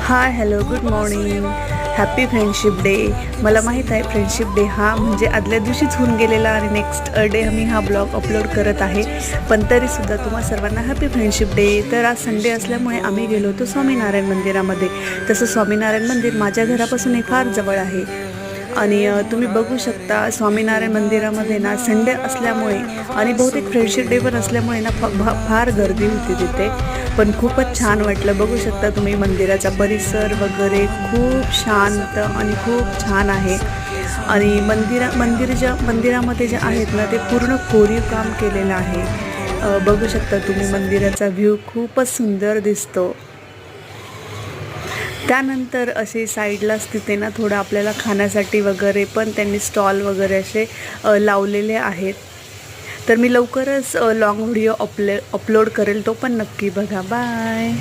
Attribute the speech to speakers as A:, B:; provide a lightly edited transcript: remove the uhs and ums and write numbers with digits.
A: Hi hello good morning, happy friendship day. मला माहीत आहे फ्रेंडशिप डे हा म्हणजे आदल्या दिवशीच होऊन गेलेला आणि नेक्स्ट डे मी हा ब्लॉग अपलोड करत आहे. पण तरीसुद्धा तुम्हा सर्वांना हॅपी फ्रेंडशिप डे. तर आज संडे असल्यामुळे आम्ही गेलो होतो स्वामीनारायण मंदिरामध्ये. तसं स्वामीनारायण मंदिर माझ्या घरापासूनही फार जवळ आहे आणि तुम्ही बघू शकता स्वामीनारायण मंदिरामध्ये ना संडे असल्यामुळे आणि बहुतेक फ्रेंडशिप डे पण असल्यामुळे ना फार गर्दी होती तिथे. पण खूपच छान वाटलं. बघू शकता तुम्ही मंदिराचा परिसर वगैरे खूप शांत आणि खूप छान आहे. आणि मंदिरामध्ये जे आहेत ना ते पूर्ण कोरीव काम केलेलं आहे. बघू शकता तुम्ही मंदिराचा व्ह्यू खूपच सुंदर दिसतो. त्यानंतर असे साईडलाच तिथे ना थोडं आपल्याला खाण्यासाठी वगैरे पण त्यांनी स्टॉल वगैरे असे लावलेले आहेत. तर मी लवकरच लॉंग व्हिडिओ अपलोड करेल, तो पण नक्की बघा. बाय.